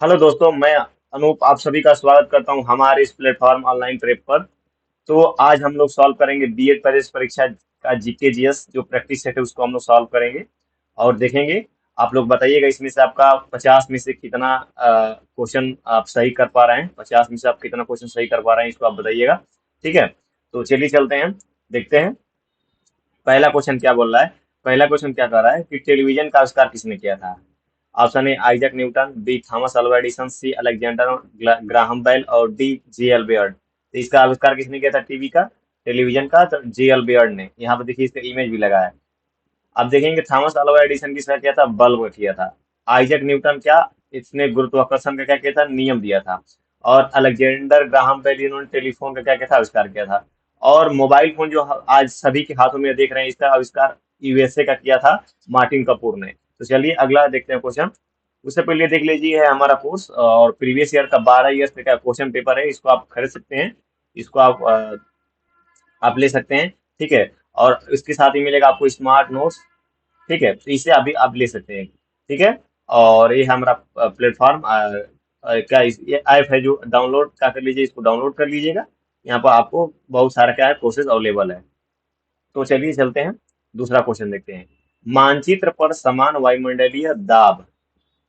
Hello दोस्तों, मैं अनूप आप सभी का स्वागत करता हूं हमारे इस प्लेटफॉर्म ऑनलाइन प्रेप पर। तो आज हम लोग सॉल्व करेंगे बीएड प्रवेश परीक्षा का जीके जीएस जो प्रैक्टिस सेट है उसको हम लोग सॉल्व करेंगे और देखेंगे। आप लोग बताइएगा इसमें से आपका 50 में से कितना क्वेश्चन आप सही कर पा रहे हैं। 50 में से आप कितना क्वेश्चन सही कर पा रहे हैं इसको आप बताइएगा। ठीक है, तो चलिए चलते हैं, देखते हैं पहला क्वेश्चन क्या बोल रहा है। पहला क्वेश्चन क्या कर रहा है कि टेलीविजन का आविष्कार किसने किया था। Option a Isaac Newton, b Thomas Alva Edison, c Alexander Graham Bell और डी जे एल बियर्ड। तो इसका आविष्कार किसने किया था टीवी का, टेलीविजन का, तो जे एल बियर्ड ने। यहाँ पर देखिए इसका इमेज भी लगा है। अब देखेंगे थॉमस अल्वा एडिसन किसका किया था, बल्ब का किया था। आइजैक न्यूटन क्या, इसने गुरुत्वाकर्षण का क्या किया था, नियम दिया था। और अलेक्जेंडर ग्राहम बेल इन्होंने टेलीफोन का क्या किया था, आविष्कार किया था। और मोबाइल फोन जो आज सभी के हाथों में देख रहे हैं इसका आविष्कार यूएसए का किया था, मार्टिन कपूर ने। तो चलिए अगला देखते हैं क्वेश्चन। उससे पहले देख लीजिए है हमारा कोर्स और प्रीवियस ईयर का 12 ईयर्स का क्वेश्चन पेपर है, इसको आप खरीद सकते हैं। इसको आप ले सकते हैं। ठीक है, और इसके साथ ही मिलेगा आपको स्मार्ट नोट्स। ठीक है, तो इसे अभी आप ले सकते हैं। ठीक है, और ये हमारा प्लेटफॉर्म क्या ये ऐप है जो डाउनलोड क्या कर लीजिए, इसको डाउनलोड कर लीजिएगा। यहाँ पर आपको बहुत सारा क्या है कोर्सेज अवेलेबल है। तो चलिए चलते हैं, दूसरा क्वेश्चन देखते हैं। मानचित्र पर समान वायुमंडलीय दाब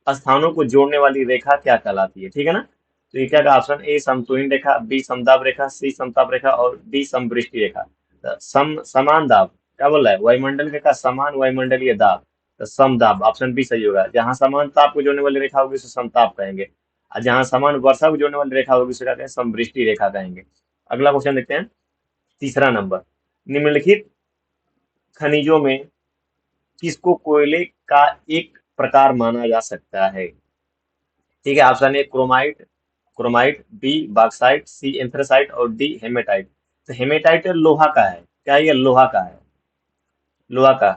स्थानों को जोड़ने वाली रेखा क्या कहलाती है। ठीक है ना, तो ये क्या का ऑप्शन ए समतुल्य रेखा, बी समदाब रेखा, सी समताप रेखा और डी समवृष्टि रेखा। तो समान दाब क्या बोल रहा है, वायुमंडल रेखा समान वायुमंडलीय दाब, तो समदाब ऑप्शन बी सही होगा। जहां समान ताप को जोड़ने वाली रेखा होगी उसे समताप कहेंगे, और जहां समान वर्षा को जोड़ने वाली रेखा होगी उसे क्या कहेंगे, समवृष्टि रेखा कहेंगे। अगला क्वेश्चन देखते हैं, तीसरा नंबर। निम्नलिखित खनिजों में किसको कोयले का एक प्रकार माना जा सकता है। ठीक है, option a chromite, b bauxite, c anthracite और डी हेमेटाइट। तो हेमेटाइट लोहा का है, क्या ये लोहा का है, लोहा का।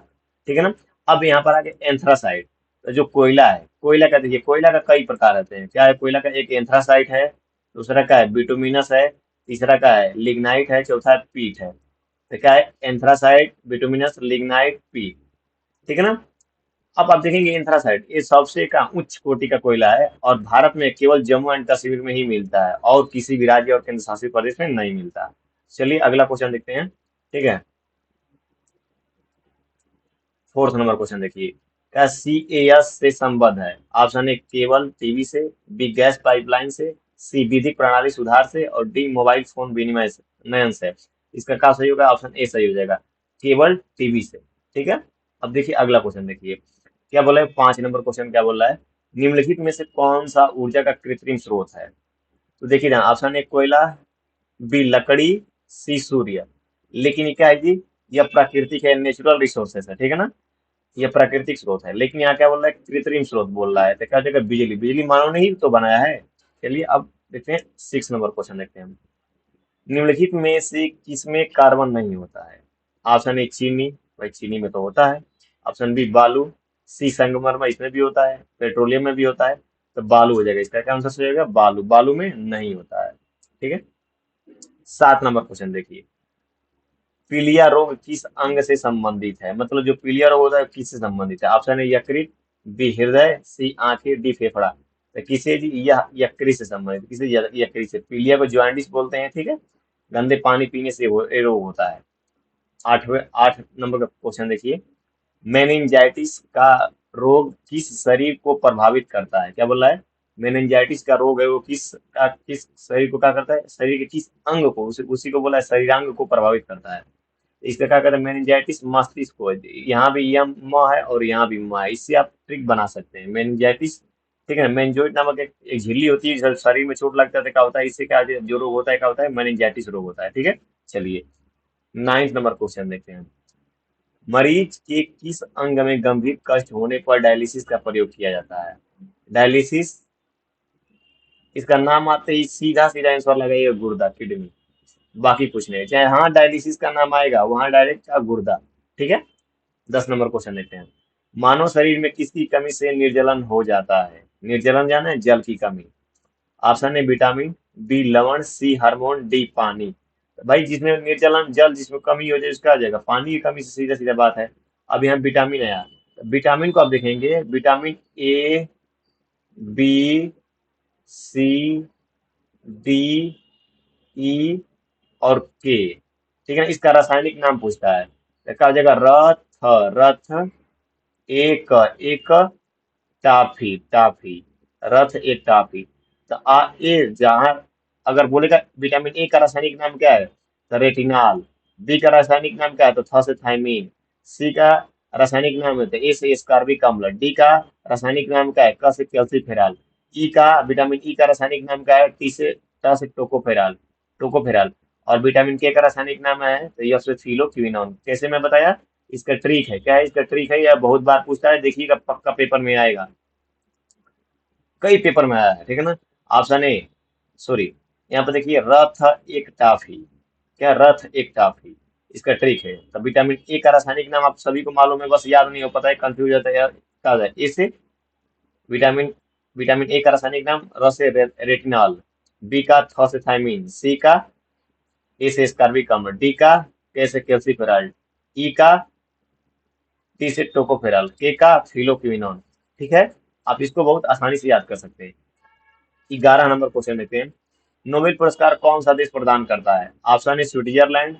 ठीक है ना। अब यहाँ पर आगे एंथ्रासाइट, तो जो कोयला है, कोयला का देखिए कोयला का कई प्रकार रहते हैं। क्या है कोयला का, एक एंथ्रासाइट है, दूसरा का है बिटुमिनस है, तीसरा का है लिग्नाइट है, चौथा है पीट है। तो क्या है एंथ्रासाइट, बिटुमिनस, लिग्नाइट, पीट। ठीक है ना। अब आप देखेंगे एंथ्रासाइट ये सबसे का उच्च कोटि का कोयला है और भारत में केवल जम्मू एंड कश्मीर में ही मिलता है और किसी भी राज्य और केंद्र शासित प्रदेश में नहीं मिलता। चलिए अगला क्वेश्चन देखते हैं। ठीक है, फोर्थ नंबर क्वेश्चन देखिए। क्या सी ए एस से संबद्ध है। ऑप्शन ए केवल टीवी से, बी गैस पाइपलाइन से, सी विद्युत प्रणाली सुधार से और डी मोबाइल फोन विनिमय से नयन से। इसका क्या सही होगा, ऑप्शन ए सही हो जाएगा, केवल टीवी से। ठीक है, अब देखिए अगला क्वेश्चन देखिए क्या बोला है। 5 नंबर क्वेश्चन क्या बोल रहा है, निम्नलिखित में से कौन सा ऊर्जा का कृत्रिम स्रोत है। तो देखिए ना, ऑप्शन ए कोयला, बी लकड़ी, सी सूर्य। लेकिन ये क्या है जी, यह प्राकृतिक है, नेचुरल रिसोर्सेस है। ठीक है ना, ये प्राकृतिक स्रोत है। लेकिन यहाँ क्या बोल रहा है, कृत्रिम स्रोत बोल रहा है। तो क्या जगह बिजली, बिजली मानव ने ही तो बनाया है। चलिए अब देखते हैं 6 नंबर क्वेश्चन देखते हैं हम। निम्नलिखित में से किसमें कार्बन नहीं होता है। ऑप्शन ए चीनी, भाई चीनी में तो होता है। ऑप्शन बी बालू, सी संगमरमर इसमें भी होता है, पेट्रोलियम में भी होता है। तो बालू हो जाएगा, इसका क्या आंसर हो जाएगा, बालू, बालू में नहीं होता है। ठीक है, 7 नंबर क्वेश्चन देखिए। पीलिया रोग किस अंग से संबंधित है, मतलब जो पीलिया रोग होता है किससे संबंधित है। ऑप्शन है यकृत, बी हृदय, सी आंखें, डी फेफड़ा। तो किसे जी, यह यकृत से संबंधित, किसे यकृत से। पीलिया को ज्वाइंटिस बोलते हैं। ठीक है, गंदे पानी पीने से ये रोग होता है। 8 नंबर का क्वेश्चन देखिए। मेनिंजाइटिस का रोग किस शरीर को प्रभावित करता है। क्या बोल रहा है, मेनिंजाइटिस का रोग है वो किस शरीर को क्या करता है, शरीर के किस अंग को, उसी को बोला है शरीरांग को प्रभावित करता है। इसका क्या कहते हैं, मेनिंजाइटिस मस्तिष्क को। यहाँ भी यम म है और यहाँ भी म है, इससे आप ट्रिक बना सकते हैं मेनिंजाइटिस। ठीक है ना, मेनिंजोइड नामक एक झिल्ली होती है, जब शरीर में चोट लगता है तो क्या होता है, इससे क्या जो रोग होता है क्या होता है, मेनिंजाइटिस रोग होता है। ठीक है, चलिए 9 नंबर क्वेश्चन देखते हैं। मरीज के किस अंग में गंभीर कष्ट होने पर डायलिसिस का प्रयोग किया जाता है। डायलिसिस, इसका नाम आते ही सीधा सीधा आंसर लगाइए गुर्दा, किडनी, बाकी कुछ नहीं। चाहे हाँ डायलिसिस का नाम आएगा वहां डायरेक्ट गुर्दा। ठीक है, 10 नंबर क्वेश्चन देखते हैं। मानव शरीर में किसकी कमी से निर्जलन हो जाता है। निर्जलन जाना है, जल की कमी। ऑप्शन है विटामिन, बी लवण, सी हार्मोन, डी पानी। भाई जिसमें निर्जलन जल जिसमें कमी हो जाए उसका आ जाएगा पानी की कमी से, सीधा सीधा बात है। अब यहाँ विटामिन आया, विटामिन को आप देखेंगे, vitamin A, B, C, D, E और के। ठीक है ना, इसका रासायनिक नाम पूछता है। तो क्या हो जाएगा, रथ, रथ, एक, एक, टाफी, टाफी, रथ एक टाफी। तो ए जहां अगर बोलेगा विटामिन ए का रासायनिक नाम क्या है, तो रेटिनॉल। बी का रासायनिक नाम क्या है, तो थायोसाइमिन। सी का रासायनिक नाम है तो ए से एस्कॉर्बिक अम्ल। डी का रासायनिक नाम क्या है, क से कैल्सीफेरॉल। ई का विटामिन ई का रासायनिक नाम क्या है, टी से ट से टोकोफेरॉल, टोकोफेरॉल। और विटामिन के का रासायनिक नाम है तो यह से फिलोक्विनोन। कैसे मैं बताया, इसका ट्रिक है, क्या है इसका ट्रिक है, यह बहुत बार पूछता है, देखिएगा पक्का पेपर में आएगा, कई पेपर में आया है। ठीक है ना। ऑप्शन ए, सॉरी, यहाँ पे देखिए रथ एक टाफी। क्या, रथ एक टाफी, इसका ट्रिक है। तो विटामिन ए का रासायनिक नाम आप सभी को मालूम है, बस याद नहीं हो पता है, कंफ्यूज होता है यार, क्या होता है ए से विटामिन, विटामिन ए का रासायनिक नाम र से रेटिनॉल, बी का थ से थायमीन, सी का ए से स्कार्बिक अम्ल, डी का के से कैल्सीफेरॉल, ई का टी से टोकोफेरॉल, के का फिलोक्विनोन। ठीक है, आप इसको बहुत आसानी से याद कर सकते हैं। 11 नंबर क्वेश्चन लेते हैं। नोबेल पुरस्कार कौन सा देश प्रदान करता है? Option A Switzerland,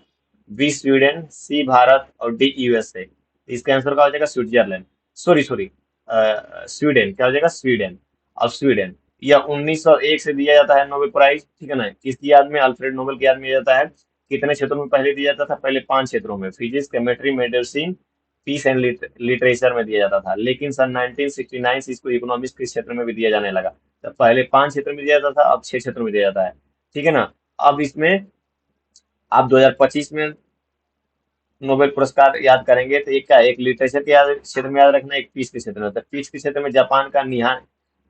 B Sweden, C Bharat और डी यूएसए। इसका आंसर क्या हो जाएगा, स्विट्जरलैंड, सॉरी सॉरी, स्वीडन। क्या हो जाएगा, स्वीडन। अब स्वीडन, यह 1901 से दिया जाता है नोबेल प्राइज। ठीक है ना, किसकी याद में, अल्फ्रेड नोबेल की याद में दिया जाता है। कितने क्षेत्रों में पहले दिया जाता था, पहले 5 क्षेत्रों में, physics, chemistry, medicine, peace and literature में दिया जाता था। लेकिन सन 1969 से इसको इकोनॉमिक्स के क्षेत्र में भी दिया जाने लगा। तो पहले 5 क्षेत्र में दिया जाता था, अब 6 क्षेत्र में दिया जाता है। ठीक है ना। अब इसमें आप 2025 में नोबेल पुरस्कार याद करेंगे तो एक क्या है, एक लिटरेचर के याद क्षेत्र में याद रखना, एक पीस के क्षेत्र में। तो पीस के क्षेत्र में जापान का निहा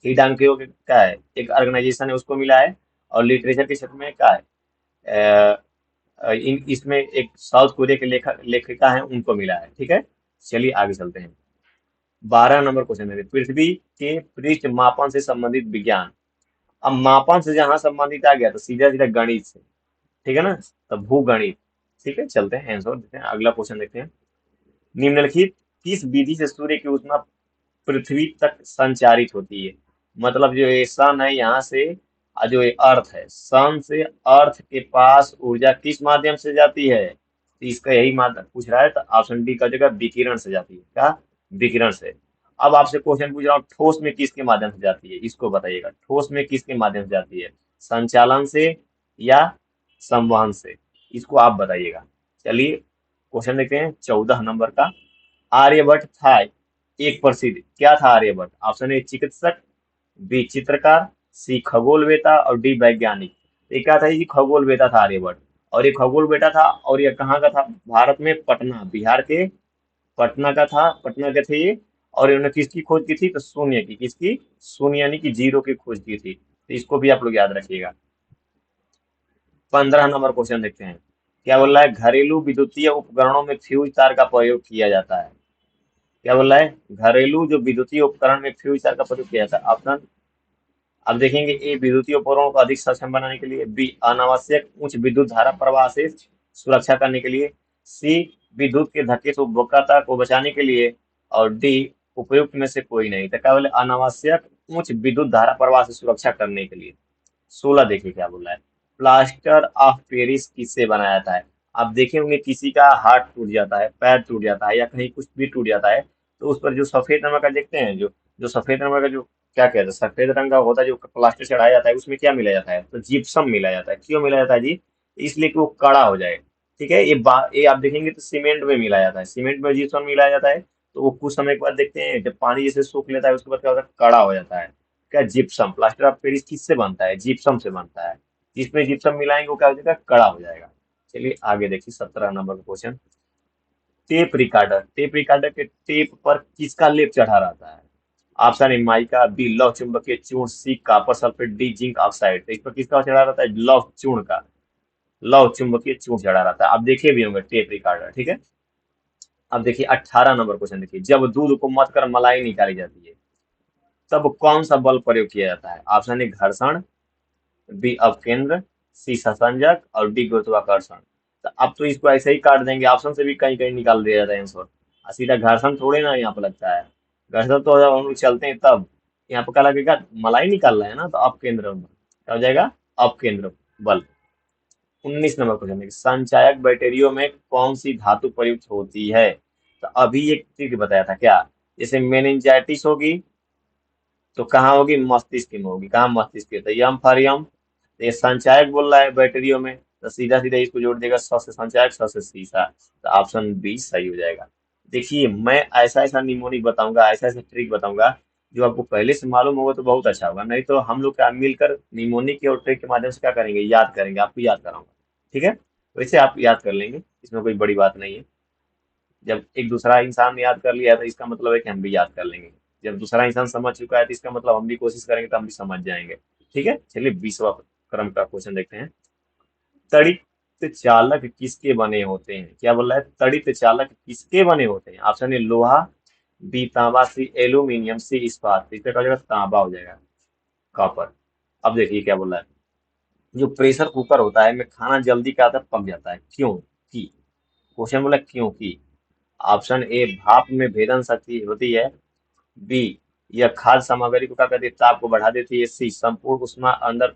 हिडांक्यो क्या है, एक ऑर्गेनाइजेशन है, उसको मिला है। और लिटरेचर के क्षेत्र में क्या है, अ, इन इसमें एक साउथ कोरिया के लेखक लेखिका है, उनको मिला है। ठीक है, चलिए आगे चलते हैं। 12 नंबर क्वेश्चन है, पृथ्वी के पृष्ठ मापन से संबंधित विज्ञान। अब मापन से जहां संबंधित आ गया तो सीधा सीधा गणित से। ठीक है ना, तो भूगणित। ठीक है, चलते हैं आंसर देखते हैं, अगला क्वेश्चन देखते हैं। निम्नलिखित किस विधि से सूर्य की उष्मा पृथ्वी तक संचारित होती है? मतलब जो ये सन है यहाँ से, जो ये अर्थ है, सन से अर्थ के पास ऊर्जा किस माध्यम से जाती है? तो इसका यही माध्यम पूछ रहा है, तो ऑप्शन डी का जगह विकिरण से जाती है। क्या, विकिरण से। अब आपसे क्वेश्चन पूछ रहा हूँ, ठोस में किसके माध्यम से जाती है, इसको बताइएगा, ठोस में किसके माध्यम से जाती है, संचालन से या संवहन से, इसको आप बताइएगा। चलिए क्वेश्चन देखते हैं 14 नंबर का। आर्यभट्ट था एक प्रसिद्ध, क्या था आर्यभट्ट? ऑप्शन ए चिकित्सक, बी चित्रकार, सी खगोलवेता और डी वैज्ञानिक। तो ये क्या था, ये खगोलवेता था आर्यभट्ट। और ये खगोलवेता था, और ये कहाँ का था, भारत में पटना, बिहार के पटना का था, पटना के थे ये। और इन्होंने किसकी खोज की थी, तो शून्य की, किसकी, शून्य यानी कि जीरो की खोज की थी। तो इसको भी आप लोग याद रखिएगा। 15 नंबर क्वेश्चन देखते हैं। क्या बोल रहा है, घरेलू विद्युतीय उपकरणों में फ्यूज तार का प्रयोग किया जाता है। क्या बोल रहा है, घरेलू जो विद्युतीय उपकरण में फ्यूज तार का प्रयोग किया जाता है। ऑप्शन अब देखेंगे, ए विद्युतीय उपकरणों को अधिक सक्षम बनाने के लिए, बी अनावश्यक उच्च विद्युत धारा प्रवाह से सुरक्षा करने के लिए, सी विद्युत के धक्के से उपभोक्ता को बचाने के लिए, और डी उपयुक्त में से कोई नहीं। तो क्या बोले, अनावश्यक उच्च विद्युत धारा प्रवाह से सुरक्षा करने के लिए। 16 देखिए क्या बोला है, प्लास्टर ऑफ पेरिस किससे बनाया जाता है? आप देखे होंगे किसी का हाथ टूट जाता है, पैर टूट जाता है, या कहीं कुछ भी टूट जाता है, तो उस पर जो सफेद नमक का देखते हैं, जो जो सफेद नमक का जो क्या कहते हैं, सफेद रंग का होता है, जो प्लास्टर चढ़ाया जाता है, उसमें क्या मिला जाता है, तो जिप्सम मिला जाता है। क्यों मिला जाता है जी? इसलिए कि वो कड़ा हो जाए। ठीक है, ये आप देखेंगे तो सीमेंट में मिलाया जाता है, सीमेंट में जिप्सम मिलाया जाता है। तो वो कुछ समय के बाद देखते हैं, जब पानी जैसे सूख लेता है, उसके बाद क्या होता है, कड़ा हो जाता है। क्या, जिप्सम, प्लास्टर ऑफ पेरिस किससे बनता है, जिप्सम से बनता है। जिसमें जिप्सम मिलाएंगे वो क्या हो जाएगा, कड़ा हो जाएगा। चलिए आगे देखिए 17 नंबर का question. Tape recorder, tape recorder के टेप पर किसका लेप चढ़ा रहता है? ऑप्शन ए माइका, बी लौह चुंबकीय चूर्ण, c copper sulphate, d zinc oxide. तो इस पर किसका चढ़ा रहता है, लौह चूर्ण का, लौह चुंबकीय चूर्ण चढ़ा रहता है। आप देखे भी होंगे टेप रिकॉर्डर। ठीक है, अब देखिए 18 नंबर क्वेश्चन देखिए। जब दूध को मथ कर मलाई निकाली जाती है, तब कौन सा बल प्रयोग किया जाता है? ऑप्शन ए घर्षण, बी अपकेंद्र, सी संसंजक और डी गुरुत्वाकर्षण। तो अब तो इसको ऐसे ही काट देंगे, ऑप्शन से भी कहीं कहीं निकाल दिया जाता है आंसर। सीधा घर्षण थोड़े ना यहाँ पर लगता है, घर्षण तो जब हम लोग चलते हैं तब। यहाँ पर क्या लगेगा, मलाई निकाल रहा है ना, तो अपकेंद्र बल क्या हो जाएगा, अपकेंद्र बल। 19 नंबर क्वेश्चन देखिए, संचायक बैटरियों में कौन सी धातु प्रयुक्त होती है। तो अभी एक चीज बताया था क्या, जैसे मेनिंजाइटिस होगी तो कहाँ होगी, मस्तिष्क में होगी, कहाँ, मस्तिष्क में। तो यम फॉर यम, तो ये संचायक बोल रहा है बैटरियों में, तो सीधा सीधा इसको जोड़ देगा, स से संचायक, स से सीसा, तो ऑप्शन बी सही हो जाएगा। देखिए मैं ऐसा ऐसा निमोनिक बताऊंगा, ऐसा ऐसा ट्रिक बताऊंगा जो आपको पहले से मालूम होगा तो बहुत अच्छा होगा, नहीं तो हम लोग क्या मिलकर निमोनिक के और ट्रिक के माध्यम से क्या करेंगे, याद करेंगे, आपको याद कराऊंगा। ठीक है, वैसे आप याद कर लेंगे, इसमें कोई बड़ी बात नहीं है। जब एक दूसरा इंसान याद कर लिया तो इसका मतलब है कि हम भी याद कर लेंगे। जब दूसरा इंसान समझ चुका है तो इसका मतलब हम भी कोशिश करेंगे तो हम भी समझ जाएंगे। ठीक है, चलिए 20वां क्रम का क्वेश्चन देखते हैं। तड़ित चालक किसके बने होते हैं, क्या बोल रहा है, तड़ित चालक किसके बने होते हैं। ऑप्शन ए लोहा, बी तांबा, सी एल्यूमिनियम, सी इस्पात। तो इसका क्या हो जाएगा, तांबा हो जाएगा, कॉपर। अब देखिए क्या बोल रहा है, जो प्रेशर कुकर होता है में खाना जल्दी क्या आता है, पक जाता है, क्यों की। क्वेश्चन बोला क्योंकि। ऑप्शन ए भाप में भेदन शक्ति होती है, बी यह खाद्य सामग्री को क्या करती है, ताप को बढ़ा देती है, सी संपूर्ण उष्मा अंदर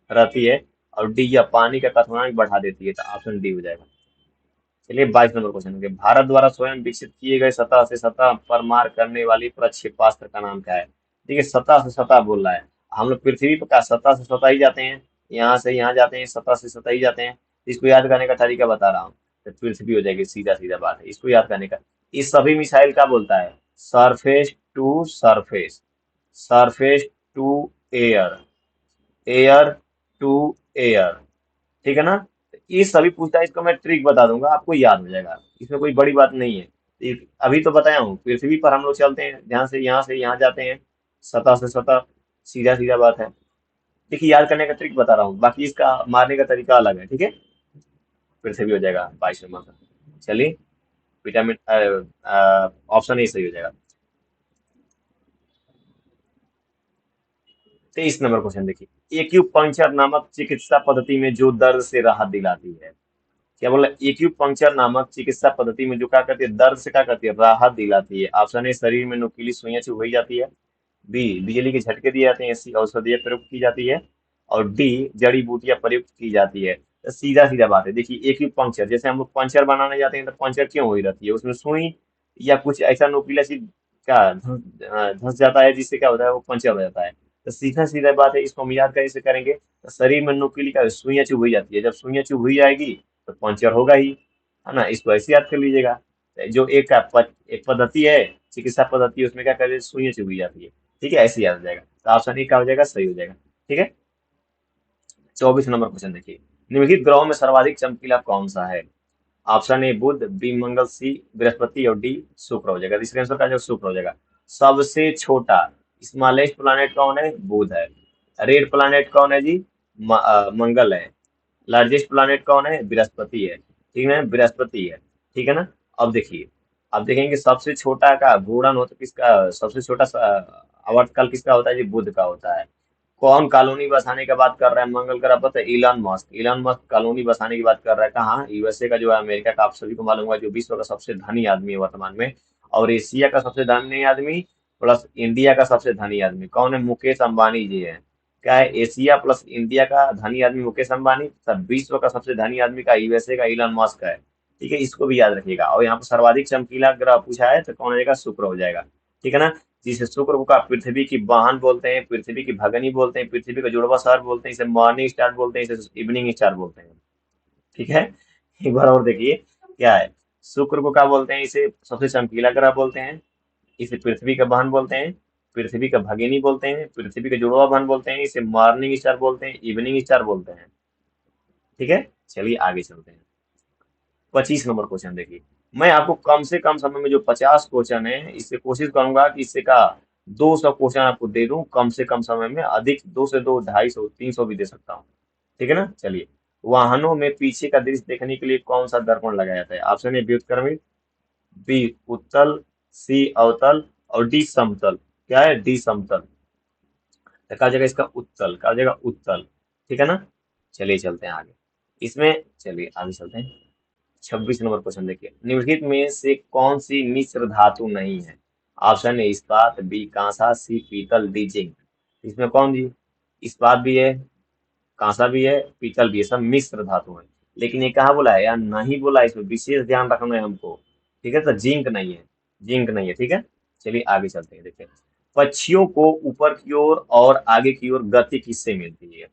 रहती है, और डी यह पानी का क्वथनांक बढ़ा देती है। तो ऑप्शन डी हो जाएगा। चलिए 22 नंबर क्वेश्चन हो गया, भारत द्वारा स्वयं विकसित किए गए सतह से सतह पर मार करने वाली प्रक्षेपास्त्र का नाम क्या है। देखिए सतह से सतह बोल रहा है, हम लोग पृथ्वी पर क्या सतह से सतह ही जाते हैं, यहाँ से यहाँ जाते हैं, सतह से सतह ही जाते हैं। इसको याद करने का तरीका बता रहा हूँ, तो पृथ्वी हो जाएगी, सीधा सीधा बात है, इसको याद करने का। इस सभी मिसाइल का बोलता है, surface to surface, surface to air, air to air. ठीक है ना, तो ये सभी पूछता है, इसको मैं ट्रिक बता दूंगा, आपको याद हो जाएगा, इसमें कोई बड़ी बात नहीं है। अभी तो बताया हूँ, पृथ्वी पर हम लोग चलते हैं, ध्यान से यहाँ जाते हैं, सतह से सतह, सीधा सीधा बात है। देखिए याद करने का ट्रिक बता रहा हूँ, बाकी इसका मारने का तरीका अलग है। ठीक है, पृथ्वी हो जाएगा 22 नंबर का। चलिए, विटामिन ऑप्शन ए सही हो जाएगा। 23 नंबर क्वेश्चन देखिए, एक्यूपंक्चर नामक चिकित्सा पद्धति में जो दर्द से राहत दिलाती है, क्या बोला, एक्यूपंक्चर नामक चिकित्सा पद्धति में जो क्या करती है, दर्द से क्या करती है, राहत दिलाती है। ऑप्शन ए शरीर में नुकीली सुइयां चुभाई जाती है, बी बिजली के झटके दिए जाते हैं, सी औषधीय प्रयोग की जाती है, और डी जड़ी बूटियां प्रयुक्त की जाती है। तो सीधा सीधा बात है, देखिए एक्यूपंक्चर, जैसे हम लोग पंचर बनाने जाते हैं तो पंचर क्यों हो रहती है, उसमें सुई या कुछ ऐसा नुकीला चीज का धंस जाता है, जिससे क्या होता है, वो पंचर हो जाता है। तो सीधा सीधा बात है, इसको हम याद कैसे करेंगे, तो शरीर में नुकीली का सुइयां चुभ जाती है, जब सुइयां चुभ जाएगी तो पंचर होगा ही, है ना, इसको ऐसे याद कर लीजिएगा। जो एक पद्धति है, चिकित्सा पद्धति, उसमें क्या करें, सुइयां चुभी जाती है। ठीक है, ऐसे याद हो जाएगा, तो ऑप्शन ए क्या हो जाएगा, सही हो जाएगा। ठीक है, 24 नंबर क्वेश्चन देखिए, निम्नलिखित ग्रहों में सर्वाधिक चमकीला कौन सा है। ऑप्शन ए बुध, बी मंगल, सी बृहस्पति, और डी शुक्र हो जाएगा। इसका आंसर क्या हो जाएगा, शुक्र हो जाएगा। सबसे छोटा स्मॉलेस्ट प्लैनेट कौन है, बुध है। रेड प्लैनेट कौन है जी, मंगल है। लार्जेस्ट प्लैनेट कौन है, बृहस्पति है। ठीक है, बृहस्पति है। ठीक है ना। अब देखिए, अब देखेंगे सबसे छोटा का घूर्णन होता किसका, सबसे छोटा आवर्तकाल किसका होता है जी, बुध का होता है। कौन कॉलोनी बसाने की बात कर रहा है मंगल ग्रह पर, तो Elon Musk, Elon Musk colony बसाने की बात कर रहा है, कहाँ, यूएसए का जो है, अमेरिका का, आप सभी को मालूम होगा, जो विश्व का सबसे धनी आदमी है वर्तमान में, और एशिया का सबसे धनी आदमी प्लस इंडिया का सबसे धनी आदमी कौन है, मुकेश अंबानी जी है। क्या है, एशिया प्लस इंडिया का धनी आदमी मुकेश अंबानी, तब विश्व का सबसे धनी आदमी का यूएसए का इलॉन मस्क है। ठीक है, इसको भी याद रखिएगा। और यहाँ पर सर्वाधिक चमकीला ग्रह पूछा है तो कौन हो जाएगा, शुक्र हो जाएगा। ठीक है ना, जिसे शुक्र को का पृथ्वी की वाहन बोलते हैं, पृथ्वी की भगनी बोलते हैं, पृथ्वी का जुड़वा शहर बोलते हैं, इसे मॉर्निंग स्टार बोलते हैं, इसे इवनिंग स्टार बोलते हैं। ठीक है, एक बार और देखिए क्या है, शुक्र को क्या बोलते हैं, इसे सबसे चमकीला ग्रह बोलते हैं, इसे पृथ्वी का वाहन बोलते हैं, पृथ्वी का भगिनी बोलते हैं, पृथ्वी का जुड़वा वाहन बोलते हैं, इसे मॉर्निंग स्टार बोलते हैं, इवनिंग स्टार बोलते हैं। ठीक है, चलिए आगे चलते हैं। 25 नंबर क्वेश्चन देखिए, मैं आपको कम से कम समय में जो 50 क्वेश्चन है, इससे कोशिश करूंगा कि इससे का 200 क्वेश्चन आपको दे दूं कम से कम समय में, अधिक 2 से 2, 250, 300 भी दे सकता हूँ। ठीक है ना, चलिए। वाहनों में पीछे का दृश्य देखने के लिए कौन सा दर्पण लगाया जाता है। ऑप्शन ए व्युत्क्रमित, बी उत्तल, सी अवतल, और डी समतल। क्या है, डी समतल। तो कहा जाएगा इसका उत्तल, कहा जाएगा उत्तल। ठीक है ना, चलिए चलते हैं आगे। इसमें चलिए आगे चलते हैं। 26 नंबर क्वेश्चन देखिए, निम्नलिखित में से कौन सी मिश्र धातु नहीं है। ऑप्शन ए इस्पात, बी कांसा, सी पीतल, डी जिंक। इसमें कौन जी? इस्पात भी है, कांसा भी है, पीतल भी है, सब मिश्र धातु है। लेकिन ये कहाँ बोला है यार, नहीं बोला, इसमें विशेष ध्यान रखना है हमको। ठीक है, तो जिंक नहीं है, जिंक नहीं है। ठीक है, चलिए आगे चलते हैं। देखिए, पक्षियों को ऊपर की ओर और आगे की ओर गति किससे मिलती है?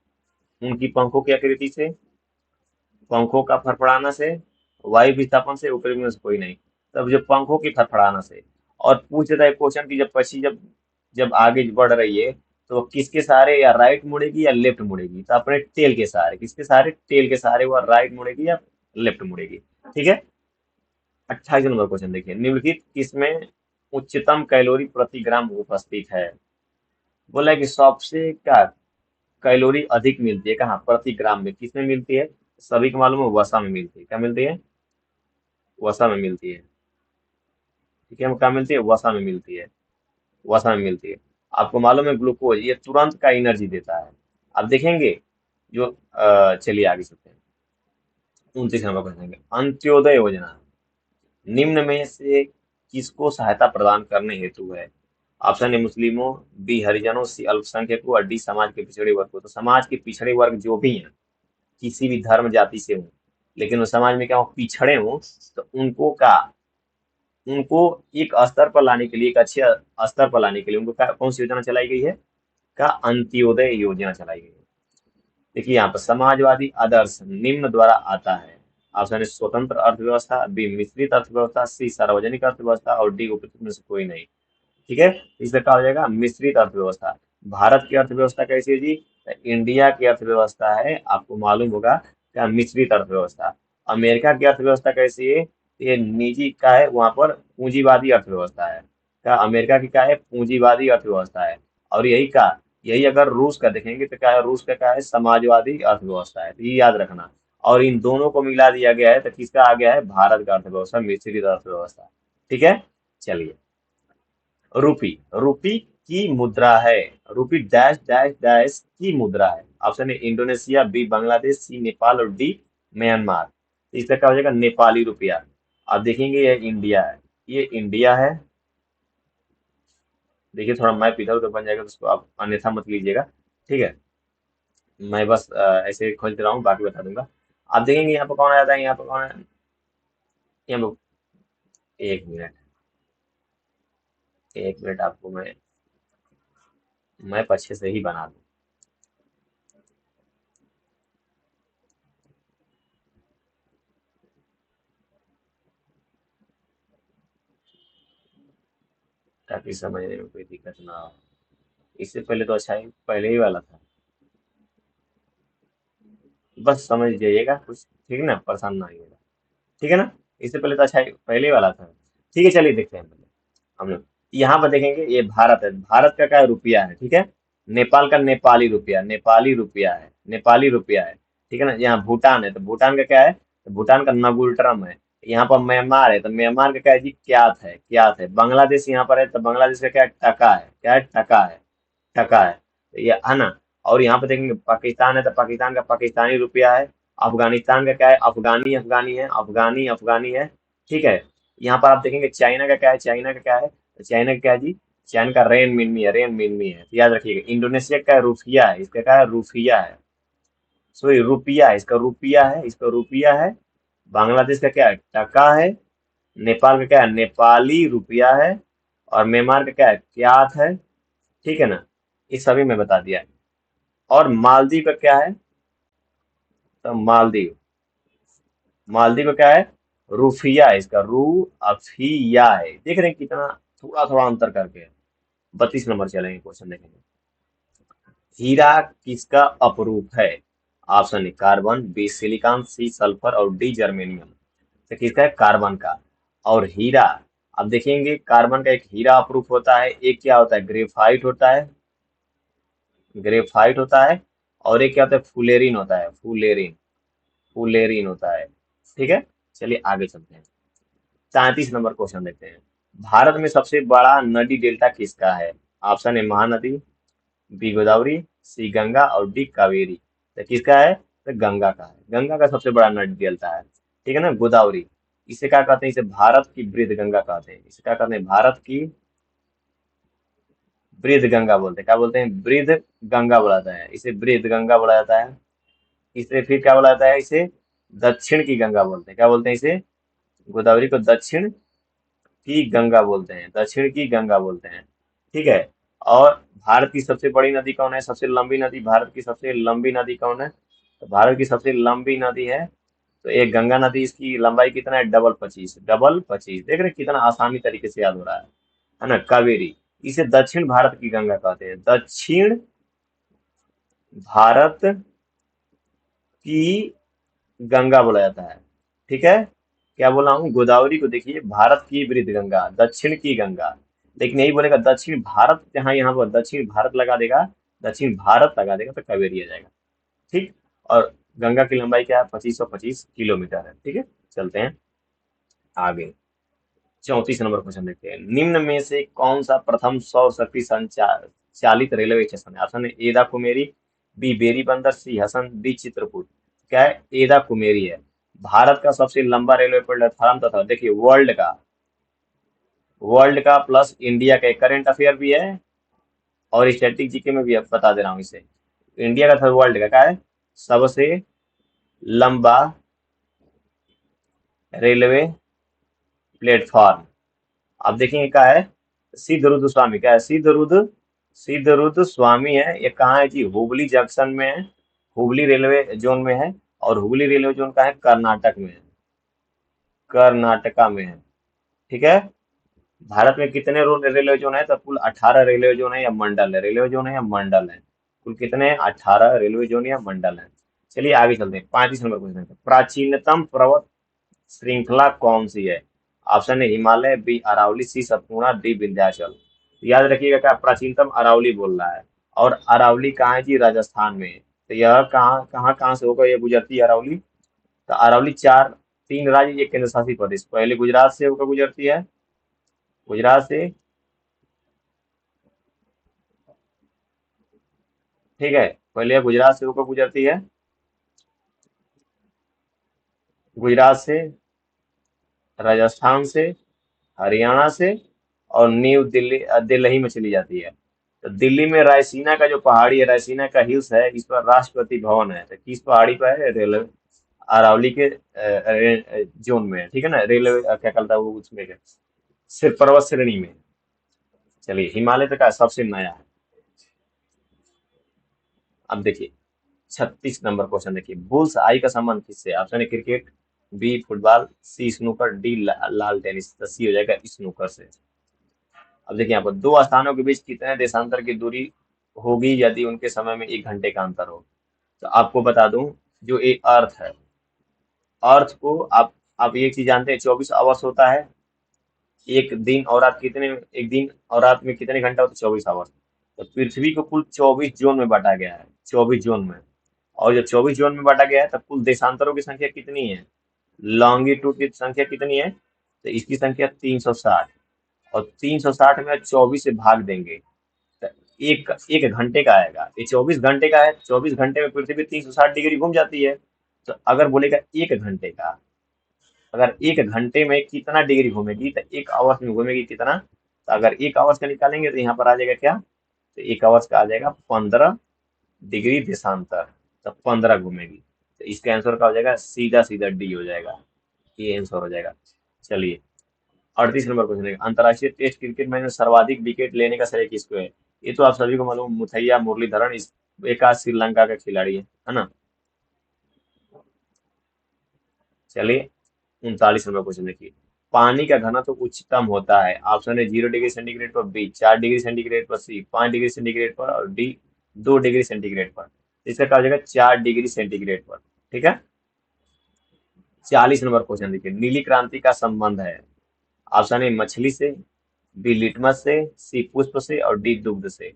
उनकी पंखों की आकृति से, पंखों का फड़फड़ाना से, वायु विस्थापन से, ऊपरी में से कोई नहीं। तब जो पंखों की फड़फड़ाना से। और पूछ रहा है क्वेश्चन की, जब पक्षी जब जब आगे बढ़ रही है तो किसके सहारे, या राइट मुड़ेगी या लेफ्ट मुड़ेगी? तो अपने टेल के सहारे। किसके सहारे? टेल के सहारे। वह राइट मुड़ेगी या लेफ्ट मुड़ेगी? ठीक है। 28 नंबर क्वेश्चन देखिए, निम्नलिखित किसमें उच्चतम कैलोरी प्रति ग्राम उपस्थित है? बोला है कि सबसे क्या कैलोरी अधिक मिलती है, कहाँ? प्रति ग्राम में। किसमें मिलती है? सभी को मालूम है, वसा में मिलती है। क्या मिलती है? वसा में मिलती है। ठीक है, हम कहाँ मिलती है? वसा में मिलती है। वसा में मिलती है। आपको मालूम है ग्लूकोज ये तुरंत का एनर्जी देता है। आप देखेंगे जो चलिए आगे चलते हैं। 29 नंबर क्वेश्चन है, अंत्योदय योजना निम्न में से किसको सहायता प्रदान करने हेतु है? ऑप्शन ए मुस्लिमों, बी हरिजनों, सी अल्पसंख्यकों और डी समाज के पिछड़े वर्ग को। तो समाज के पिछड़े वर्ग जो भी हैं, किसी भी धर्म जाति से हों, लेकिन वो समाज में क्या हो, पिछड़े हों, तो उनको एक स्तर पर लाने के लिए, एक अच्छे स्तर पर लाने के लिए उनको कौन सी योजना चलाई गई है? का अंत्योदय योजना चलाई गई है। देखिए यहाँ पर समाजवादी आदर्श निम्न द्वारा आता है। ऑप्शन ए स्वतंत्र अर्थव्यवस्था, बी मिश्रित अर्थव्यवस्था, सी सार्वजनिक अर्थव्यवस्था और डी उपयुक्त में से कोई नहीं। ठीक है, इसमें क्या हो जाएगा? मिश्रित अर्थव्यवस्था। भारत की अर्थव्यवस्था कैसी है जी? तो इंडिया की अर्थव्यवस्था है, आपको मालूम होगा, क्या? मिश्रित अर्थव्यवस्था। अमेरिका की अर्थव्यवस्था कैसी है? ये निजी का है, वहां पर पूंजीवादी अर्थव्यवस्था है। क्या अमेरिका की क्या है? पूंजीवादी अर्थव्यवस्था है। और यही अगर रूस का देखेंगे तो क्या है? रूस का क्या है? समाजवादी अर्थव्यवस्था है। तो ये याद रखना। और इन दोनों को मिला दिया गया है तो किसका आ गया है? भारत का अर्थव्यवस्था, मिश्रित अर्थव्यवस्था। ठीक है, चलिए। रूपी, रूपी की मुद्रा है। रूपी डैश डैश डैश की मुद्रा है। Option A Indonesia, B Bangladesh, C Nepal और डी म्यांमार। तो इसका क्या हो जाएगा? नेपाली रुपया। आप देखेंगे ये इंडिया है, ये इंडिया है। देखिए थोड़ा मैप इधर उधर बन जाएगा तो उसको आप अन्यथा मत लीजिएगा। ठीक है, मैं बस ऐसे खोज रहा हूँ, बाकी बता दूंगा। आप देखेंगे यहाँ पर कौन आ जाता है, यहाँ पर कौन है? यहाँ पर, एक मिनट, एक मिनट, आपको मैं मैप अच्छे से ही बना दूँ ताकि समझने में कोई दिक्कत ना हो। इससे पहले तो अच्छा ही पहले ही वाला था, बस समझ जाइएगा कुछ। ठीक है ना, परेशान ना आइएगा। ठीक है ना, इससे पहले तो अच्छा ही पहले ही वाला था। ठीक है, चलिए देखते हैं पहले हम लोग। यहाँ पर देखेंगे ये भारत है, भारत का क्या रुपया है? ठीक है, नेपाल का नेपाली रुपया, नेपाली रुपया है, नेपाली रुपया है। ठीक है ना, यहाँ भूटान है तो भूटान का क्या है? तो भूटान का नगुल्ट्रम है। यहाँ पर म्यांमार है तो म्यांमार का क्या है जी? क्यात है, क्यात है। बांग्लादेश यहाँ पर है तो बांग्लादेश का क्या है? टका है। क्या है? टका है, टका है। तो ये है ना। और यहाँ पे देखेंगे पाकिस्तान है तो पाकिस्तान का पाकिस्तानी रुपया है। अफगानिस्तान का क्या है? अफगानी, अफगानी है, अफगानी, अफगानी है। ठीक है, यहाँ पर आप देखेंगे चाइना का क्या है? चाइना का क्या है? तो चाइना का क्या है जी? चाइना का रेन मिनमी है, रेन मिनमी है। तो याद रखिएगा। इंडोनेशिया का रुपया है, इसका क्या है? रुपया है। सॉरी, रुपया है, इसका रुपया है, इसका रुपया है। बांग्लादेश का क्या है? टका है। नेपाल का क्या है? नेपाली रुपया है। और म्यांमार का क्या है? क्यात है। ठीक है ना, ये सभी में बता दिया। और मालदीव का क्या है? तो मालदीव, मालदीव का क्या है? रूफिया है, इसका रू अफिया है। देख रहे हैं कितना थोड़ा थोड़ा अंतर करके है। 32 नंबर चलेंगे, क्वेश्चन देखेंगे। हीरा किसका अपरूप है? Option a carbon, b silicon, c sulphur और डी जर्मेनियम। तो किसका है? कार्बन का। और हीरा, अब देखेंगे कार्बन का एक हीरा अपरूप होता है, एक क्या होता है? ग्रेफाइट होता है, ग्रेफाइट होता है। और एक क्या होता है? फुलेरिन होता है, फुलेरिन, फुलेरिन होता है। ठीक है, चलिए आगे चलते हैं। 37 नंबर क्वेश्चन देखते हैं। भारत में सबसे बड़ा नदी डेल्टा किसका है? Option A Mahanadi, B Godavari, C Ganga और डी कावेरी। तो किसका है? तो गंगा का है, गंगा का सबसे बड़ा नदी डेल्टा है। ठीक है ना, गोदावरी। इसे क्या कहते हैं? इसे भारत की वृद्ध गंगा कहते हैं। इसे क्या कहते हैं? भारत की वृद्ध गंगा बोलते हैं। क्या बोलते हैं? वृद्ध गंगा बोला जाता है, इसे वृद्ध गंगा बोला जाता है। इसे फिर क्या बोला जाता है? इसे दक्षिण की गंगा बोलते हैं। क्या बोलते हैं इसे? गोदावरी को दक्षिण की गंगा बोलते हैं, दक्षिण की गंगा बोलते हैं। ठीक है। और भारत की सबसे बड़ी नदी कौन है? सबसे लंबी नदी, भारत की सबसे लंबी नदी कौन है? तो भारत की सबसे लंबी नदी है, तो एक गंगा नदी, इसकी लंबाई कितना है? Double 25, double 25। देख रहे हैं कितना आसानी तरीके से याद हो रहा है ना? कावेरी। इसे दक्षिण भारत की गंगा कहते हैं, दक्षिण भारत की गंगा बोला जाता है। ठीक है। क्या बोला हूँ? गोदावरी को देखिए भारत की वृद्ध गंगा, दक्षिण की गंगा। लेकिन यही बोलेगा दक्षिण भारत, जहाँ यहाँ पर दक्षिण भारत लगा देगा, दक्षिण भारत लगा देगा तो कावेरी आ जाएगा। ठीक। और गंगा की लंबाई क्या है? 2525 किलोमीटर है। ठीक है। चलते हैं आगे। 34 नंबर क्वेश्चन देखते हैं। निम्न में से कौन सा प्रथम सौर शक्ति संचार चालित रेलवे स्टेशन है? ऑप्शन है एदा कुमेरी, बी बेरी बंदर, सी हसन, डी चित्रकूट। क्या है? एदा कुमेरी है। भारत का सबसे लंबा रेलवे प्लेटफॉर्म तथा देखिए वर्ल्ड का प्लस इंडिया का करंट अफेयर भी है और स्टैटिक जीके में भी अब बता दे रहा हूँ इसे। इंडिया का था, वर्ल्ड का क्या है? सबसे लंबा रेलवे प्लेटफॉर्म। अब देखेंगे क्या है? सिद्धरुद्र स्वामी। क्या है? सिद्धरुद्र स्वामी है। ये कहाँ है जी? हुबली जंक्शन में है, हुबली रेलवे जोन में है। और हुबली रेलवे जोन का है? कर्नाटक में है, कर्नाटका में है। ठीक है। भारत में कितने रेलवे जोन है? तो कुल 18 रेलवे जोन है या मंडल है, रेलवे जोन है या मंडल है। कुल कितने हैं? 18 रेलवे जोन या मंडल है। चलिए आगे चलते हैं। 35 नंबर क्वेश्चन है। प्राचीनतम पर्वत श्रृंखला कौन सी है? ऑप्शन है हिमालय, बी अरावली, सी सतपुड़ा, डी विंध्याचल। याद रखिएगा क्या प्राचीनतम अरावली बोल रहा है। और अरावली कहाँ है जी? राजस्थान में है। तो यह कहाँ कहाँ कहाँ से होकर ये गुजरती है अरावली? तो अरावली चार, तीन राज्य एक केंद्र शासित प्रदेश। पहले गुजरात से होकर गुजरती है, गुजरात से। ठीक है। पहले यह गुजरात से होकर गुजरती है, गुजरात से, राजस्थान से, हरियाणा से, और न्यू दिल्ली दिल्ली में चली जाती है। तो दिल्ली में रायसीना का जो पहाड़ी है, रायसीना का हिल्स है, इस पर राष्ट्रपति भवन है। तो किस पहाड़ी पर है? रेलवे अरावली के जोन में है। ठीक है ना? रेलवे क्या कहता है वो, उसमें है, सिर्फ पर्वत श्रेणी में। चलिए हिमालय तक का सबसे नया है। अब देखिए 36 नंबर क्वेश्चन देखिए। बुल्स आई का संबंध किससे? ऑप्शन है क्रिकेट, बी फुटबॉल, सी स्नूकर, डी लाल टेनिस। तो सी हो जाएगा स्नूकर से। अब देखिए यहाँ पर दो स्थानों के बीच कितने देशांतर की दूरी होगी यदि उनके समय में 1 घंटे का अंतर हो? तो आपको बता दूं, जो एक अर्थ है, अर्थ को आप एक चीज जानते हैं, 24 आवर्स होता है। एक दिन और रात कितने, एक दिन और रात में कितने घंटा होता है? 24 आवर्स। तो पृथ्वी को कुल 24 जोन में बांटा गया है, 24 जोन में। और जब 24 जोन में बांटा गया है तब कुल देशांतरों की संख्या कितनी है? लॉन्गिट्यूड की संख्या कितनी है? तो इसकी संख्या 360। और 360 में 24 से भाग देंगे तो एक एक घंटे का आएगा। ये 24 घंटे का है, 24 घंटे में पृथ्वी 360 डिग्री घूम जाती है। तो अगर बोलेगा एक घंटे का, अगर एक घंटे में कितना डिग्री घूमेगी, तो एक आवर्स में घूमेगी कितना? तो अगर एक आवर्स का निकालेंगे तो यहाँ पर आ जाएगा क्या? तो एक आवर्स का आ जाएगा 15 डिग्री देशांतर। तो 15 घूमेगी। तो इसका आंसर क्या हो जाएगा? सीधा सीधा डी हो जाएगा, ये आंसर हो जाएगा। चलिए 38 नंबर क्वेश्चन है। अंतर्राष्ट्रीय टेस्ट क्रिकेट में सर्वाधिक विकेट लेने का श्रेय किसको है? ये तो आप सभी को मालूम, मुथैया मुरलीधरन, इस एक आज श्रीलंका का खिलाड़ी है ना? चलिए 39 नंबर क्वेश्चन देखिए। पानी का घनत्व उच्चतम होता है। ऑप्शन है 0 डिग्री सेंटीग्रेड पर, बी 4 डिग्री सेंटीग्रेड पर, सी 5 डिग्री सेंटीग्रेड पर, और डी 2 डिग्री सेंटीग्रेड पर। इसका क्या हो जाएगा? 4 डिग्री सेंटीग्रेड पर। ठीक है। 40 नंबर क्वेश्चन देखिए। नीली क्रांति का संबंध है। ऑप्शन है मछली से, बी लिटमस से, सी पुष्प से, और डी दुग्ध से।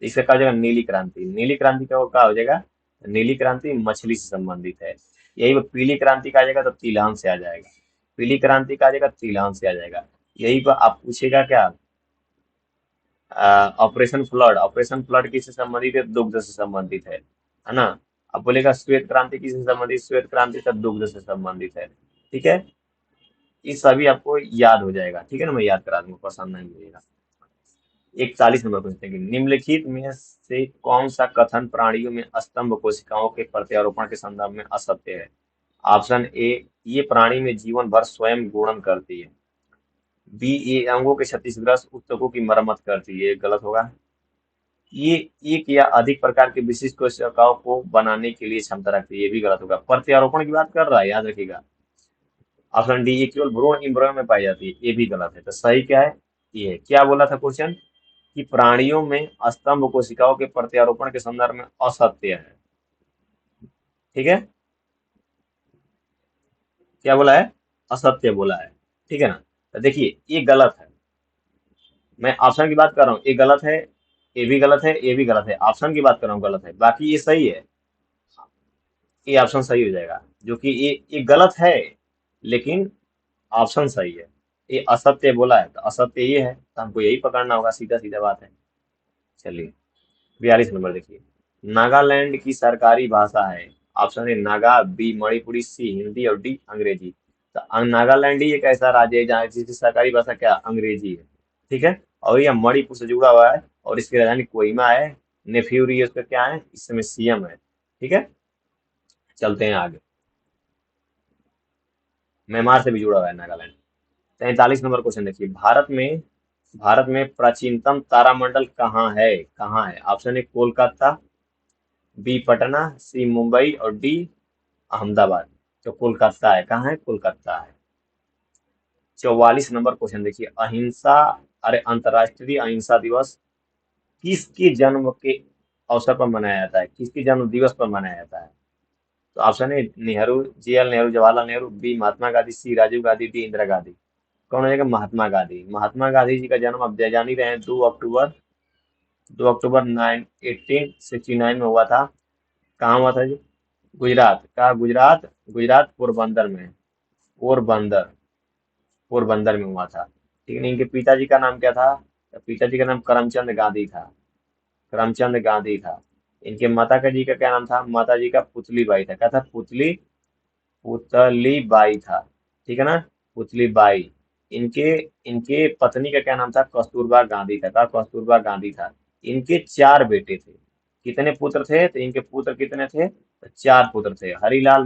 इसका क्या हो जाएगा? नीली क्रांति। नीली क्रांति का क्या हो जाएगा? नीली क्रांति मछली से संबंधित है। यही वो पीली क्रांति का आ जाएगा तो तिलहन से आ जाएगा। पीली क्रांति का आ जाएगा, तिलहन से आ जाएगा। यही पर आप पूछेगा क्या? ऑपरेशन फ्लड, ऑपरेशन फ्लड किससे संबंधित है? दुग्ध से संबंधित है ना? अब बोलेगा श्वेत क्रांति किससे संबंधित? श्वेत क्रांति का दुग्ध से संबंधित है। ठीक है। ये सभी आपको याद हो जाएगा। ठीक है ना? मैं याद करा दूंगा, पसंद नहीं मिलेगा। 41 नंबर क्वेश्चन देखिए, निम्नलिखित में से कौन सा कथन प्राणियों में स्तंभ कोशिकाओं के प्रत्यारोपण के संदर्भ में असत्य है? ऑप्शन ए, ये प्राणी में जीवन भर स्वयं गुणन करती है। बी, ये अंगों के क्षतिग्रस्त ऊतकों की मरम्मत करती है, ये गलत होगा। ये एक या अधिक प्रकार के विशिष्ट कोशिकाओं को बनाने के लिए क्षमता रखती है, ये भी गलत होगा। प्रत्यारोपण की बात कर रहा है, याद रखिएगा। ऑप्शन डी, ये केवल भ्रूण इंद्रियों में पाई जाती है, ये भी गलत है। तो सही क्या है? ये है। क्या बोला था क्वेश्चन कि प्राणियों में स्तंभ कोशिकाओं के प्रत्यारोपण के संदर्भ में असत्य है। ठीक है, क्या बोला है? असत्य बोला है। ठीक है ना? तो देखिए, ये गलत है। मैं ऑप्शन की बात कर रहा हूँ, ये गलत है, ये भी गलत है, ये भी गलत है। ऑप्शन की बात कर रहा हूँ, गलत है। बाकी ये सही है, ये ऑप्शन सही हो जाएगा। जो कि ये गलत है, लेकिन ऑप्शन सही है। ये असत्य बोला है, तो असत्य ये है, तो हमको यही पकड़ना होगा, सीधा सीधा बात है। चलिए, 42 नंबर देखिए, नागालैंड की सरकारी भाषा है। Option A Naga, B Manipuri, C Hindi और डी अंग्रेजी। तो नागालैंड ही एक ऐसा राज्य है जहाँ जिसकी सरकारी भाषा क्या, अंग्रेजी है। ठीक है, और यह मणिपुर से जुड़ा हुआ है, और इसकी राजधानी कोहिमा है। नेफ्यूरी उसका क्या है, इस समय सीएम है। ठीक है, चलते हैं आगे। म्यांमार से भी जुड़ा हुआ है नागालैंड। 43 नंबर क्वेश्चन देखिए, भारत में प्राचीनतम तारामंडल कहाँ है? कहाँ है? Option A Kolkata, B Patna, C Mumbai और डी अहमदाबाद। तो कोलकाता है। कहाँ है? कोलकाता है। 44 नंबर क्वेश्चन देखिए, अहिंसा, अरे अंतर्राष्ट्रीय अहिंसा दिवस किसके जन्म के अवसर पर मनाया जाता है? किसके जन्म दिवस पर मनाया जाता है? तो option a Nehru, JL Nehru, Jawaharlal Nehru, b Mahatma Gandhi, c Rajiv Gandhi, d Indira Gandhi. कौन हो जाएगा? महात्मा गांधी। महात्मा गांधी जी का जन्म अब जान ही रहे हैं, 2 अक्टूबर 1869 में हुआ था। कहाँ हुआ था जी? गुजरात का, गुजरात पोरबंदर में। पोरबंदर, पोरबंदर में हुआ था। ठीक है, इनके पिताजी का नाम क्या था? तो पिताजी का नाम करमचंद गांधी था। करमचंद गांधी था। इनके माता का जी का क्या नाम था? माता जी का पुतली बाई था। क्या था? पुतली बाई था। ठीक है ना? पुतली बाई। इनके इनके पत्नी का क्या नाम था? कस्तूरबा गांधी था। क्या कस्तूरबा गांधी था? इनके 4 बेटे थे। कितने पुत्र थे? तो इनके पुत्र कितने थे? तो 4 पुत्र थे। हरिलाल,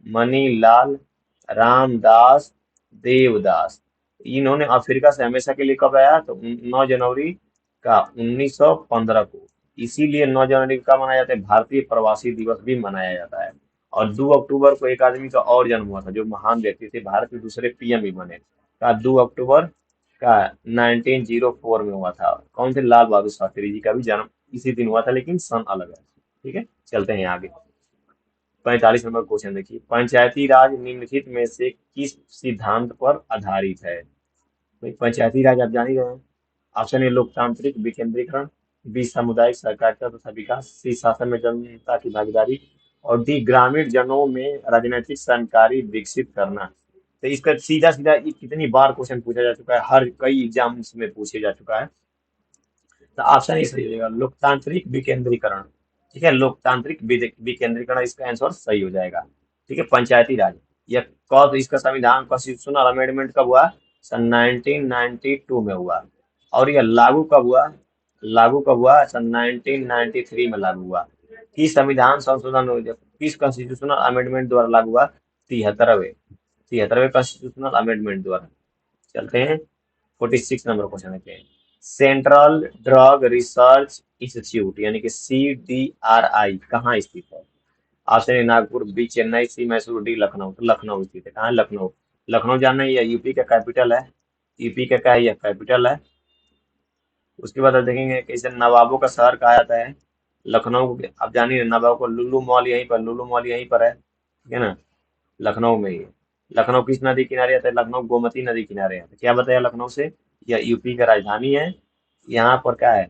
मनीलाल, रामदास, देवदास। इन्होंने अफ्रीका से हमेशा के लिए कब आया? तो 9 जनवरी का 1915 को। इसीलिए 9 जनवरी का मनाया जाता है, भारतीय प्रवासी दिवस भी मनाया जाता है। और 2 अक्टूबर को एक आदमी का और जन्म हुआ था, जो महान व्यक्ति थे, भारत के दूसरे पीएम भी बने। का 2 अक्टूबर का 1904 में हुआ था। कौन थे? लाल बहादुर शास्त्री जी का भी जन्म इसी दिन हुआ था, लेकिन सन अलग है। ठीक है, चलते हैं आगे। 45 नंबर क्वेश्चन देखिए, पंचायती राज निम्नलिखित में से किस सिद्धांत पर आधारित है? भाई, पंचायती राज आप जान ही रहे हैं। ऑप्शन ए लोकतांत्रिक विकेंद्रीकरण, बी सामुदायिक सहकारिता तथा विकास, सी शासन में जनता की भागीदारी और डी ग्रामीण जनों में राजनीतिक जानकारी विकसित करना। तो इसका सीधा सीधा ये कितनी बार क्वेश्चन पूछा जा चुका है, हर कई एग्जाम्स में पूछे जा चुका है। तो ऑप्शन ए सही हो जाएगा, लोकतांत्रिक विकेंद्रीकरण। ठीक है, लोकतांत्रिक विकेंद्रीकरण इसका आंसर सही हो जाएगा। ठीक है, पंचायती राज। यह कब इसका संविधान कॉन्स्टिट्यूशनल अमेंडमेंट कब हुआ? सन 1992 में हुआ। और यह लागू कब हुआ? लागू कब हुआ? सन 1993 में लागू हुआ। किस संविधान संशोधन किस कॉन्स्टिट्यूशनल अमेंडमेंट द्वारा लागू हुआ? 73वें 73वें कॉन्स्टिट्यूशनल अमेंडमेंट द्वारा। चलते हैं, 46 नंबर क्वेश्चन देखते हैं, सेंट्रल ड्रग रिसर्च इंस्टीट्यूट यानी कि CDRI कहाँ स्थित है? Option a Nagpur, b Chennai, c Mysore, d Lucknow. तो लखनऊ स्थित है। कहाँ है? लखनऊ। लखनऊ जानना है, यह यूपी का कैपिटल है। यूपी का क्या है? यह कैपिटल है। उसके बाद आप देखेंगे कि इसे नवाबों का शहर कहा जाता है। लखनऊ को आप जानिए, नवाबों को लुलु मॉल यहीं पर, लुलु मॉल यहीं पर है। ठीक है ना? लखनऊ में ही है। लखनऊ किस नदी किनारे आता है? लखनऊ गोमती नदी किनारे आता है। क्या बताया लखनऊ से? यह यूपी का राजधानी है। यहाँ पर क्या है?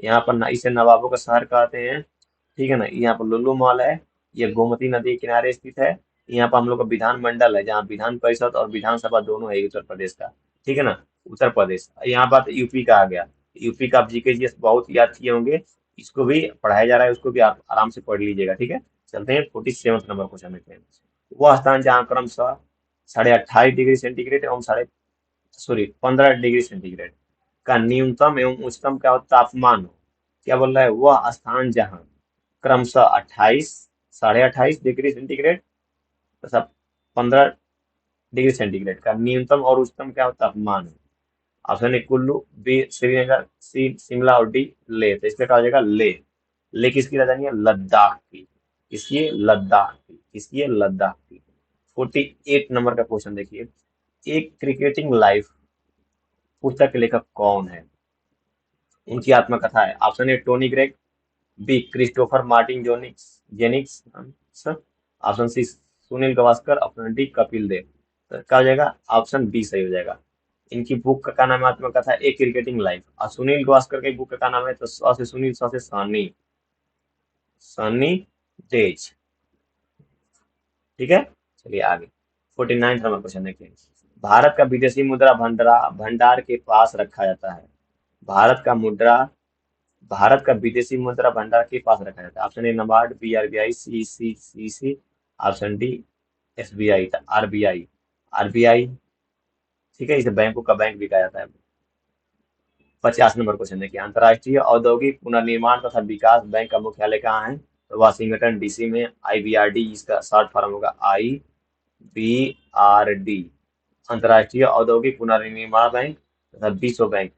यहाँ पर इसे नवाबों का शहर कहते हैं। ठीक है ना? यहाँ पर लुल्लू मॉल है। ये गोमती नदी के किनारे स्थित है। यहाँ पर हम लोग का विधान मंडल है, जहाँ विधान परिषद और विधानसभा दोनों है उत्तर प्रदेश का। ठीक है ना? उत्तर प्रदेश। यहाँ बात यूपी का आ गया। यूपी का आप जीके जीएस बहुत याद किए होंगे, इसको भी पढ़ाया जा रहा है, उसको भी आप आराम से पढ़ लीजिएगा। ठीक है, चलते हैं 47 नंबर क्वेश्चन देखते हैं। वह स्थान जहाँ क्रमशः 28.5 डिग्री सेंटीग्रेड एवं सॉरी 15 डिग्री सेंटीग्रेड का न्यूनतम एवं उच्चतम क्या हो तापमान हो, क्या बोल रहा है, वह स्थान जहां क्रमशः 28, 28.5 डिग्री सेंटीग्रेड तथा 15 डिग्री सेंटीग्रेड का न्यूनतम और उच्चतम क्या हो तापमान हो। Option A Kullu, B Srinagar, C Shimla और डी लेह। तो इसका क्या हो जाएगा लेह। लेह किसकी राजधानी है, लद्दाख की। किसकी है, लद्दाख की। किसकी है, लद्दाख की। 48 नंबर का क्वेश्चन देखिए, एक क्रिकेटिंग लाइफ पुस्तक के लेखक कौन है, उनकी आत्मकथा है। Option A Tony Greig, B Christopher Martin जोनिक्स Jenkins answer, option C Sunil Gavaskar, option D Kapil Dev. तो क्या हो जाएगा, ऑप्शन बी सही हो जाएगा। इनकी बुक का क्या नाम है, आत्मकथा ए क्रिकेटिंग लाइफ। और सुनील गावस्कर की बुक का क्या नाम है, तो स से सुनील, स से सनी, सनी डेज। ठीक है, चलिए आगे। 49 नंबर क्वेश्चन देखिए, भारत का विदेशी मुद्रा भंडार भंडार के पास रखा जाता है। भारत का मुद्रा भारत का विदेशी मुद्रा भंडार के पास रखा जाता है। Option a NABARD, b RBI, c, option d SBI, RBI. RBI, ठीक है, इसे बैंकों का बैंक भी कहा जाता है। 50 नंबर क्वेश्चन देखिए, अंतर्राष्ट्रीय औद्योगिक पुनर्निर्माण तथा विकास बैंक का मुख्यालय कहाँ है, तो वाशिंगटन डीसी में। आईबीआरडी, इसका शॉर्ट फॉर्म होगा IBRD, अंतर्राष्ट्रीय औद्योगिक पुनर्निर्माण बैंक तथा विश्व बैंक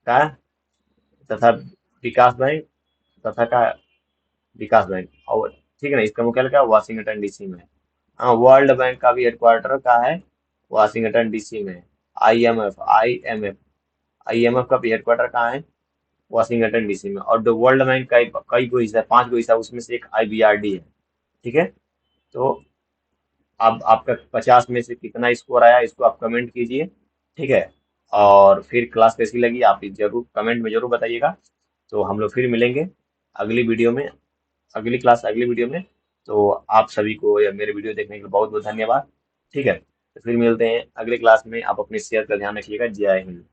का तथा विकास बैंक तथा का विकास बैंक। और ठीक है ना, इसका मुख्यालय क्या है? वाशिंगटन डीसी में। हाँ, वर्ल्ड बैंक का भी हेडक्वार्टर कहाँ है, वाशिंगटन डीसी में। आईएमएफ का भी हेडक्वार्टर कहाँ है, वाशिंगटन डीसी में। और जो वर्ल्ड बैंक का कई गो हिस्सा है, 5 गो हिस्सा, उसमें से एक आईबीआरडी है। ठीक है, तो अब आपका 50 में से कितना स्कोर आया, इसको आप कमेंट कीजिए। ठीक है, और फिर क्लास कैसी लगी आप जरूर कमेंट में जरूर बताइएगा। तो हम लोग फिर मिलेंगे अगली वीडियो में, अगली क्लास अगली वीडियो में। तो आप सभी को या मेरे वीडियो देखने के लिए बहुत बहुत धन्यवाद। ठीक है, तो फिर मिलते हैं अगली क्लास में। आप अपनी सेहत का ध्यान रखिएगा। जय हिंद।